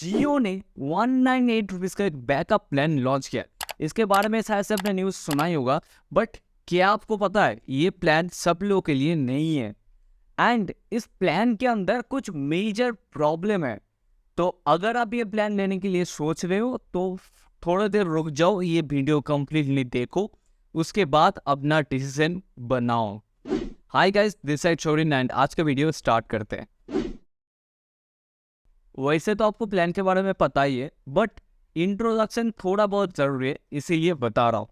जियो ने 198 रुपीज़ का एक बैकअप प्लान लॉन्च किया। इसके बारे में शायद से आपने न्यूज़ सुना ही होगा, बट क्या आपको पता है ये प्लान सब लोगों के लिए नहीं है एंड इस प्लान के अंदर कुछ मेजर प्रॉब्लम है। तो अगर आप ये प्लान लेने के लिए सोच रहे हो तो थोड़ा देर रुक जाओ, ये वीडियो कंप्लीटली देखो, उसके बाद अपना डिसीजन बनाओ। Hi guys, this side Shaurin and आज का वीडियो स्टार्ट करते हैं। वैसे तो आपको प्लान के बारे में पता ही है, बट इंट्रोडक्शन थोड़ा बहुत जरूरी है, इसीलिए बता रहा हूँ।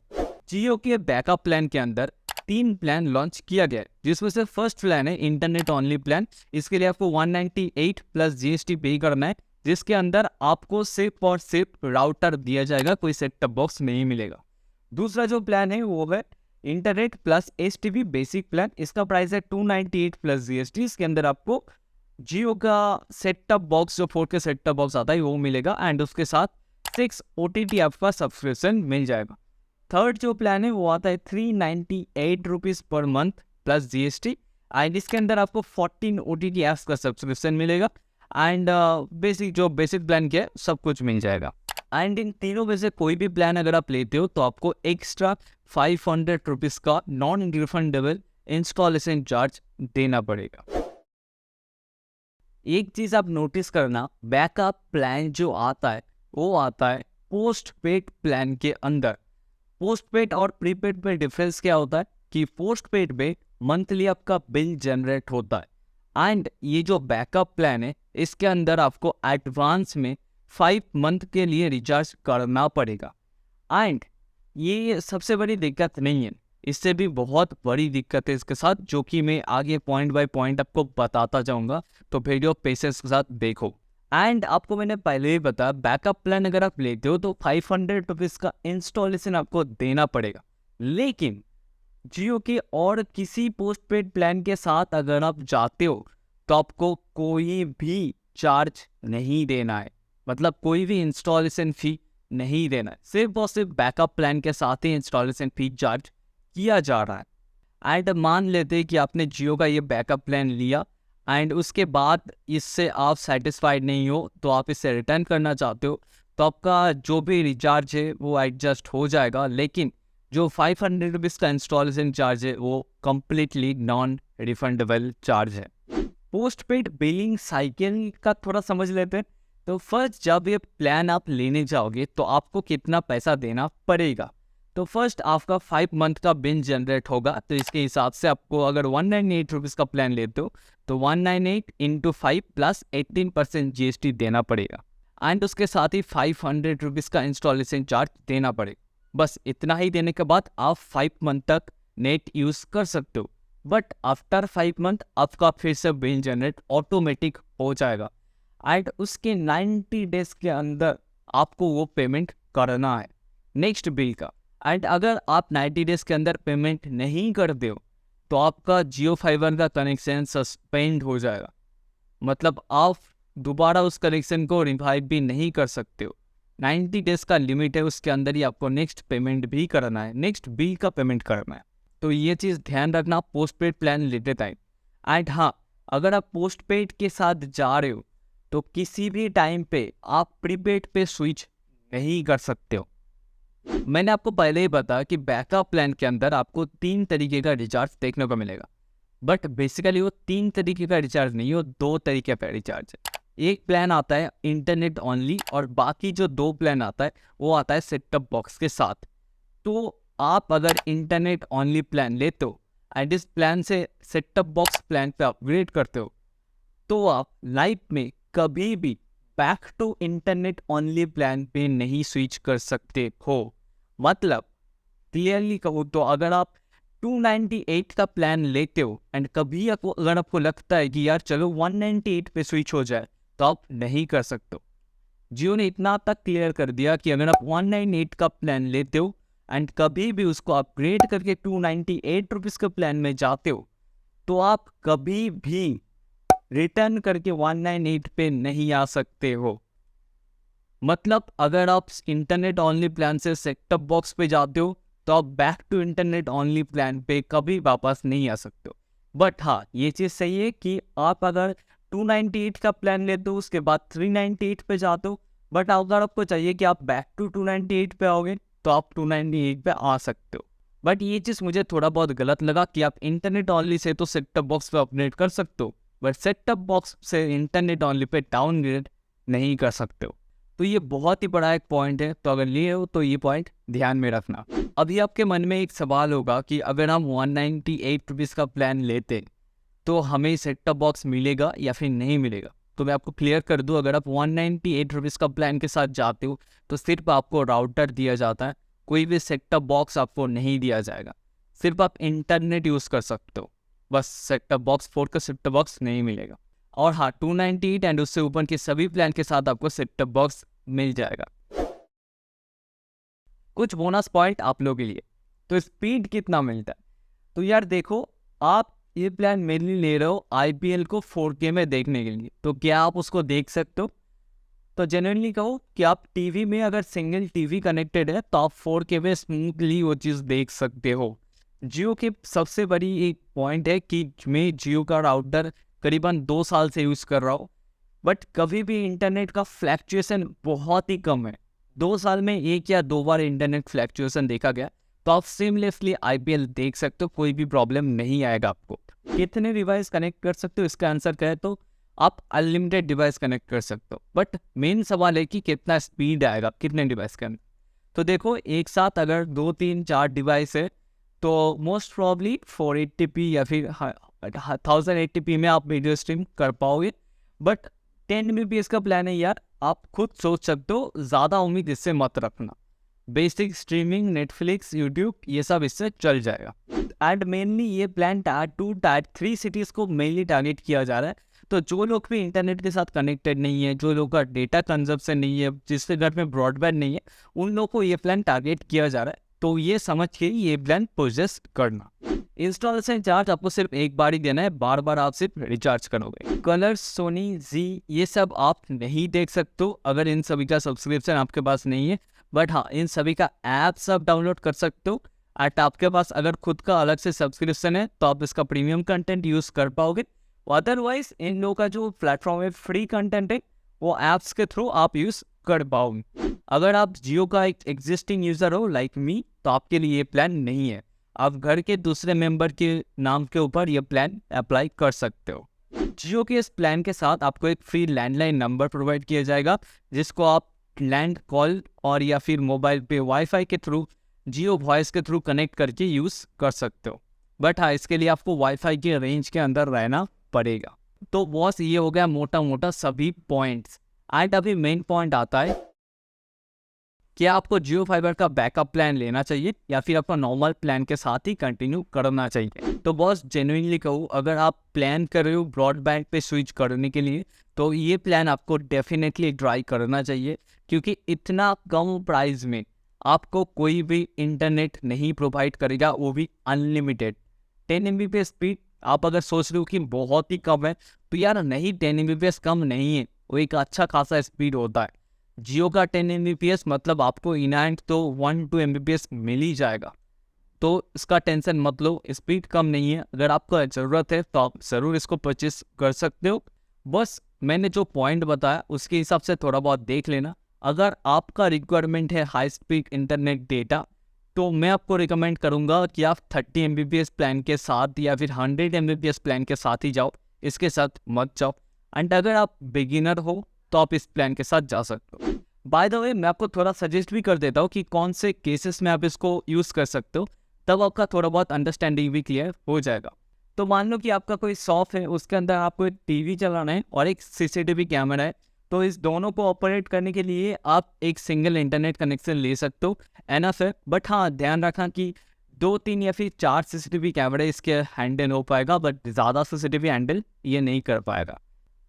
जियो के बैकअप प्लान के अंदर 3 प्लान लॉन्च किया गया है, जिसमें से फर्स्ट प्लान है इंटरनेट ओनली प्लान। इसके लिए आपको 198 प्लस GST पे करना है, जिसके अंदर आपको सिर्फ और सिर्फ राउटर दिया जाएगा, कोई सेट टॉप बॉक्स नहीं मिलेगा। दूसरा जो प्लान है वो है internet plus HTB basic plan. इसका प्राइस है 298 प्लस GST। इसके अंदर आपको जियो का सेट टॉप बॉक्स, जो 4K सेट टॉप बॉक्स आता है वो मिलेगा एंड उसके साथ 6 OTT ऐप का सब्सक्रिप्शन मिल जाएगा। थर्ड जो प्लान है वो आता है 398 rupees per month plus GST and इसके अंदर आपको 14 OTT ऐप्स का सब्सक्रिप्शन मिलेगा एंड बेसिक प्लान क्या है सब कुछ मिल जाएगा। एंड इन तीनों में से कोई भी प्लान अगर आप लेते हो तो आपको एक्स्ट्रा 500 रुपीज़ का नॉन रिफंडेबल इंस्टॉलेशन चार्ज देना पड़ेगा। एक चीज आप नोटिस करना, बैकअप प्लान जो आता है वो आता है पोस्ट पेड प्लान के अंदर। पोस्ट पेड और प्रीपेड में डिफरेंस क्या होता है कि पोस्ट पेड में मंथली आपका बिल जनरेट होता है एंड ये जो बैकअप प्लान है इसके अंदर आपको एडवांस में 5 मंथ के लिए रिचार्ज करना पड़ेगा। एंड ये सबसे बड़ी दिक्कत नहीं है, इससे भी बहुत बड़ी दिक्कत है इसके साथ, जो कि मैं आगे पॉइंट बाय पॉइंट आपको बताता जाऊंगा, तो वीडियो पेशेंस के साथ देखो। एंड आपको मैंने पहले ही बताया, बैकअप प्लान अगर आप लेते हो तो 500 रुपीज़ का इंस्टॉलेशन आपको देना पड़ेगा। लेकिन जियो के और किसी पोस्ट पेड प्लान के साथ अगर आप जाते हो तो आपको कोई भी चार्ज नहीं देना है, मतलब कोई भी इंस्टॉलेशन फी नहीं देना है। सिर्फ और सिर्फ बैकअप प्लान के साथ ही इंस्टॉलेशन फी चार्ज किया जा रहा है। एंड मान लेते हैं कि आपने जियो का ये बैकअप प्लान लिया एंड उसके बाद इससे आप सेटिस्फाइड नहीं हो, तो आप इसे रिटर्न करना चाहते हो, तो आपका जो भी रिचार्ज है वो एडजस्ट हो जाएगा। लेकिन जो 500 रुपीज़ का इंस्टॉलेशन चार्ज है वो कम्प्लीटली नॉन रिफंडेबल चार्ज है। पोस्ट पेड बिलिंग साइकिल का थोड़ा समझ लेते हैं। तो फर्स्ट, जब ये प्लान आप लेने जाओगे तो आपको कितना पैसा देना पड़ेगा। तो फर्स्ट आपका 5 मंथ का बिल जनरेट होगा, तो इसके हिसाब से आपको अगर 198 रुपीज़ का प्लान लेते हो तो 198 इंटू 5 प्लस 18% GST देना पड़ेगा एंड उसके साथ ही 500 रुपीज़ का इंस्टॉलेशन चार्ज देना पड़ेगा। बस इतना ही देने के बाद आप 5 मंथ तक नेट यूज़ कर सकते हो, बट आफ्टर 5 मंथ आपका फिर से बिल जनरेट ऑटोमेटिक हो जाएगा एंड उसके 90 डेज के अंदर आपको वो पेमेंट करना है नेक्स्ट बिल का। एंड अगर आप 90 डेज के अंदर पेमेंट नहीं करते हो तो आपका जियो फाइबर का कनेक्शन सस्पेंड हो जाएगा, मतलब आप दोबारा उस कनेक्शन को रिवाइव भी नहीं कर सकते हो। 90 डेज का लिमिट है, उसके अंदर ही आपको नेक्स्ट पेमेंट भी करना है, नेक्स्ट बिल का पेमेंट करना है। तो ये चीज़ ध्यान रखना पोस्ट पेड प्लान लेते टाइम। एंड हाँ, अगर आप पोस्ट पेड के साथ जा रहे हो तो किसी भी टाइम पे आप प्रीपेड पे स्विच नहीं कर सकते हो। मैंने आपको पहले ही बताया कि बैकअप प्लान के अंदर आपको 3 तरीके का रिचार्ज देखने को मिलेगा, बट बेसिकली वो 3 तरीके का रिचार्ज नहीं, वो 2 तरीके का रिचार्ज है। एक प्लान आता है इंटरनेट ओनली और बाकी जो 2 प्लान आता है वो आता है सेट टॉप बॉक्स के साथ। तो आप अगर इंटरनेट ओनली प्लान लेते हो एंड इस प्लान से सेट टॉप बॉक्स प्लान पे अपग्रेड करते हो तो आप लाइफ में कभी भी back to internet only plan पे नहीं स्विच कर सकते हो। मतलब क्लियरली कहूँ तो अगर आप 298 का प्लान लेते हो एंड कभी अगर आपको लगता है कि यार चलो 198 पे स्विच हो जाए, तो आप नहीं कर सकते हो। जियो ने इतना तक क्लियर कर दिया कि अगर आप 198 का प्लान लेते हो एंड कभी भी उसको अपग्रेड करके 298 रुपीज़ के प्लान में जाते हो तो आप कभी भी रिटर्न करके 198 पे नहीं आ सकते हो। मतलब अगर आप इंटरनेट ओनली प्लान से सेट टॉप बॉक्स पे जाते हो तो आप back to internet only plan पे कभी वापस नहीं आ सकते हो। बट हाँ, ये चीज़ सही है कि आप अगर 298 का प्लान लेते हो, उसके बाद 398 पे जाते हो, बट अगर आपको चाहिए कि आप बैक टू 298 पे आओगे तो आप 298 पे आ सकते हो। बट ये चीज़ मुझे थोड़ा बहुत गलत लगा कि आप इंटरनेट ऑनली से तो सेट टॉप बॉक्स पे अपग्रेड कर सकते हो, बट सेट टॉप बॉक्स से इंटरनेट ऑनली पे डाउनग्रेड नहीं कर सकते हो। तो ये बहुत ही बड़ा एक पॉइंट है, तो अगर लिए हो तो ये पॉइंट ध्यान में रखना। अभी आपके मन में एक सवाल होगा कि अगर हम 198 रुपीज़ का प्लान लेते तो हमें सेट टॉप बॉक्स मिलेगा या फिर नहीं मिलेगा। तो मैं आपको क्लियर कर दूं, अगर आप 198 रुपीज़ का प्लान के साथ जाते हो तो सिर्फ आपको राउटर दिया जाता है, कोई भी सेट टॉप बॉक्स आपको नहीं दिया जाएगा, सिर्फ आप इंटरनेट यूज़ कर सकते हो, बस सेट टॉप बॉक्स 4 का सेट टॉप बॉक्स नहीं मिलेगा। और हाँ, 298 एंड उससे ऊपर के सभी प्लान के साथ आपको सेट टॉप बॉक्स मिल जाएगा। कुछ बोनस पॉइंट आप लोगों के लिए, तो स्पीड कितना मिलता है? तो यार देखो, आप ये प्लान मेनली ले रहे हो IPL को 4K में देखने के लिए, तो क्या आप उसको देख सकते हो? तो जेन्युइनली कहो कि आप टीवी में अगर सिंगल टीवी कनेक्टेड है तो आप 4K में स्मूथली वो चीज़ देख सकते हो। जियो की सबसे बड़ी एक पॉइंट है कि मैं जियो का राउटर करीबन 2 साल से यूज़ कर रहा हूँ, बट कभी भी इंटरनेट का फ्लैक्चुएशन बहुत ही कम है। 2 साल में 1 या 2 बार इंटरनेट फ्लैक्चुएशन देखा गया, तो आप सीमलेसली IPL देख सकते हो, कोई भी प्रॉब्लम नहीं आएगा आपको। कितने डिवाइस कनेक्ट कर सकते हो, इसका आंसर कहे तो आप अनलिमिटेड डिवाइस कनेक्ट कर सकते हो, बट मेन सवाल है कि कितना स्पीड आएगा कितने डिवाइस के अंदर। तो देखो, एक साथ अगर 2 3 4 डिवाइस है तो मोस्ट प्रॉब्ली 480p या फिर 1080p में आप वीडियो स्ट्रीम कर पाओगे, बट 10 Mbps का प्लान है यार, आप खुद सोच सकते हो, ज़्यादा उम्मीद इससे मत रखना। बेसिक स्ट्रीमिंग, नेटफ्लिक्स, यूट्यूब, ये सब इससे चल जाएगा। एंड मेनली ये प्लान टायर 2 टायर 3 सिटीज़ को मेनली टारगेट किया जा रहा है। तो जो लोग भी इंटरनेट के साथ कनेक्टेड नहीं है, जो लोग का डेटा कंजप्शन नहीं है, जिसके घर में ब्रॉडबैंड नहीं है, उन लोगों को ये प्लान टारगेट किया जा रहा है। तो ये समझ के ये प्लान परचेस करना। इंस्टॉलेशन चार्ज आपको सिर्फ एक बार ही देना है, बार बार आप सिर्फ रिचार्ज करोगे। कलर, सोनी, जी, ये सब आप नहीं देख सकते हो अगर इन सभी का सब्सक्रिप्शन आपके पास नहीं है, बट हाँ, इन सभी का ऐप्स आप डाउनलोड कर सकते हो। एट आपके पास अगर खुद का अलग से सब्सक्रिप्शन है तो आप इसका प्रीमियम कंटेंट यूज़ कर पाओगे। अदरवाइज इन लोगों का जो प्लेटफॉर्म है, फ्री कंटेंट है, वो ऐप्स के थ्रू आप यूज़ कर पाओगे। अगर आप जियो का एक एग्जिस्टिंग यूज़र हो लाइक मी, तो आपके लिए ये प्लान नहीं है। आप घर के दूसरे मेंबर के नाम के ऊपर ये प्लान अप्लाई कर सकते हो। जियो के इस प्लान के साथ आपको एक फ्री लैंडलाइन नंबर प्रोवाइड किया जाएगा, जिसको आप लैंड कॉल और या फिर मोबाइल पे वाईफाई के थ्रू, जियो वॉइस के थ्रू कनेक्ट करके यूज़ कर सकते हो। बट हाँ, इसके लिए आपको वाईफाई के रेंज के अंदर रहना पड़ेगा। तो बॉस, ये हो गया मोटा मोटा सभी पॉइंट्स। एंड अभी मेन पॉइंट आता है, क्या आपको जियो फाइबर का बैकअप प्लान लेना चाहिए या फिर आपको नॉर्मल प्लान के साथ ही कंटिन्यू करना चाहिए? तो बॉस, जेन्युइनली कहूँ, अगर आप प्लान कर रहे हो ब्रॉडबैंड पे स्विच करने के लिए, तो ये प्लान आपको डेफिनेटली ट्राई करना चाहिए, क्योंकि इतना कम प्राइस में आपको कोई भी इंटरनेट नहीं प्रोवाइड करेगा, वो भी अनलिमिटेड। 10 Mbps स्पीड आप अगर सोच रहे हो कि बहुत ही कम है, तो यार नहीं, 10 Mbps कम नहीं है, वो एक अच्छा खासा स्पीड होता है। जियो का 10 Mbps मतलब आपको इन हैंड तो 1-2 Mbps मिल ही जाएगा, तो इसका टेंशन मत लो, स्पीड कम नहीं है। अगर आपको ज़रूरत है तो आप ज़रूर इसको परचेस कर सकते हो। बस मैंने जो पॉइंट बताया उसके हिसाब से थोड़ा बहुत देख लेना। अगर आपका रिक्वायरमेंट है हाई स्पीड इंटरनेट डेटा, तो मैं आपको रिकमेंड करूंगा कि आप 30 Mbps प्लान के साथ या फिर 100 Mbps प्लान के साथ ही जाओ, इसके साथ मत जाओ। एंड अगर आप बिगिनर हो तो आप इस प्लान के साथ जा सकते हो। बाय द वे, मैं आपको थोड़ा सजेस्ट भी कर देता हूँ कि कौन से केसेस में आप इसको यूज़ कर सकते हो, तब आपका थोड़ा बहुत अंडरस्टैंडिंग भी क्लियर हो जाएगा। तो मान लो कि आपका कोई शॉप है, उसके अंदर आपको एक टीवी चलाना है और एक CCTV कैमरा है, तो इस दोनों को ऑपरेट करने के लिए आप एक सिंगल इंटरनेट कनेक्शन ले सकते हो, एनफ है। बट हाँ, ध्यान रखना कि 2 3 या फिर 4 CCTV कैमरे इसके हैंडल हो पाएगा, बट ज़्यादा CCTV हैंडल ये नहीं कर पाएगा।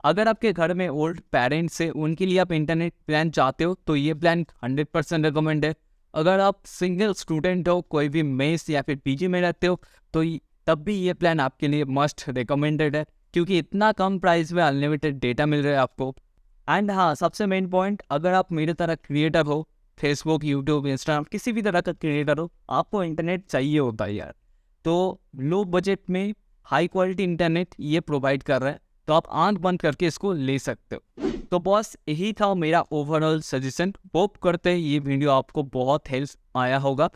अगर आपके घर में ओल्ड पेरेंट्स है, उनके लिए आप इंटरनेट प्लान चाहते हो, तो ये प्लान 100% रिकमेंड है। अगर आप सिंगल स्टूडेंट हो, कोई भी मेस या फिर PG में रहते हो, तो तब भी ये प्लान आपके लिए मस्ट रिकमेंडेड है, क्योंकि इतना कम प्राइस में अनलिमिटेड डेटा मिल रहा है आपको। एंड हाँ, सबसे मेन पॉइंट, अगर आप मेरे तरह क्रिएटर हो, फेसबुक, यूट्यूब, इंस्टाग्राम, किसी भी तरह का क्रिएटर हो, आपको इंटरनेट चाहिए होता है यार, तो लो बजट में हाई क्वालिटी इंटरनेट ये प्रोवाइड कर रहा है। तो आप आंख बंद करके इसको ले सकते हो। तो बॉस यही था मेरा ओवरऑल सजेशन। होप करते हैं ये वीडियो आपको बहुत हेल्प आया होगा।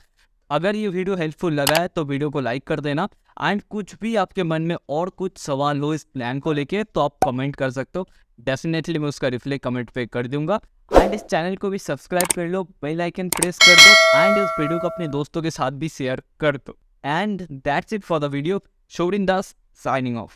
अगर ये वीडियो हेल्पफुल लगा है तो वीडियो को लाइक कर देना, एंड कुछ भी आपके मन में और कुछ सवाल हो इस प्लान को लेके तो आप कमेंट कर सकते हो। डेफिनेटली मैं उसका रिप्लाई कमेंट पे कर दूंगा। एंड इस चैनल को भी सब्सक्राइब कर लो, बेल आइकन प्रेस कर दो, एंड इस वीडियो को अपने दोस्तों के साथ भी शेयर कर दो। And that's it for the video. Shorin Das signing of.